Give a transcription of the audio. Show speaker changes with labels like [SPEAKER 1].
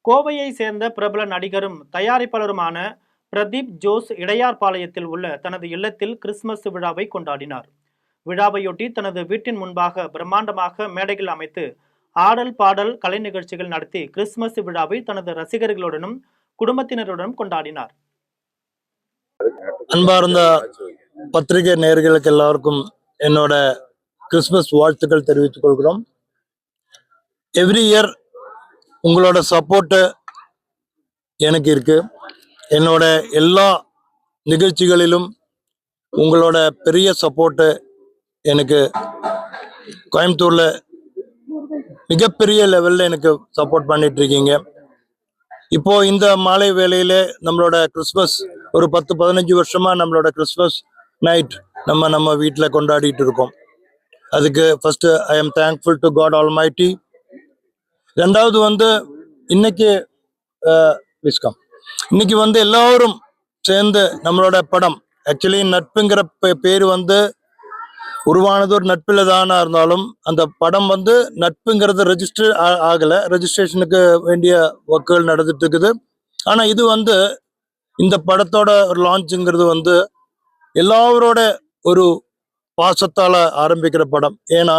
[SPEAKER 1] கோவையை சேர்ந்த பிரபல நடிகரும் தயாரிப்பாளருமான பிரதீப் ஜோஸ் இடையார்பாளையத்தில் உள்ள தனது இல்லத்தில் கிறிஸ்துமஸ் விழாவை கொண்டாடினார். விழாவையொட்டி தனது வீட்டின் முன்பாக பிரம்மாண்டமாக மேடைகள் அமைத்து ஆடல் பாடல் கலை நிகழ்ச்சிகள் நடத்தி கிறிஸ்துமஸ் விழாவை தனது ரசிகர்களுடனும் குடும்பத்தினருடனும் கொண்டாடினார்.
[SPEAKER 2] அன்பார்ந்த பத்திரிகை நேயர்களுக்கு எல்லாருக்கும் என்னோட கிறிஸ்துமஸ் வாழ்த்துக்கள் தெரிவித்துக் கொள்கிறோம். எவ்ரி இயர் உங்களோட சப்போர்ட்டு எனக்கு இருக்கு. என்னோட எல்லா நிகழ்ச்சிகளிலும் உங்களோட பெரிய சப்போர்ட்டு எனக்கு கோயம்புத்தூர்ல மிகப்பெரிய லெவல்ல எனக்கு சப்போர்ட் பண்ணிட்டு இருக்கீங்க. இப்போ இந்த மாலை வேளையில நம்மளோட கிறிஸ்துமஸ் ஒரு 10-15 வருஷமா நம்மளோட கிறிஸ்துமஸ் நைட் நம்ம வீட்டில் கொண்டாடிட்டு இருக்கோம். அதுக்கு first I am thankful to God almighty. ரெண்டாவது இன்னைக்கு எல்லாரும் சேர்ந்து நம்மளோட படம் ஆக்சுவலி நட்புங்கிற பேர் உருவானது ஒரு நட்பில் தானா இருந்தாலும் அந்த படம் நட்புங்கிறது ரெஜிஸ்டர் ஆகலை. ரெஜிஸ்ட்ரேஷனுக்கு வேண்டிய ஒர்க்குகள் நடந்துட்டு இருக்குது. ஆனா இது இந்த படத்தோட ஒரு லான்ச்சுங்கிறது எல்லாரோட ஒரு பாசத்தால ஆரம்பிக்கிற படம். ஏன்னா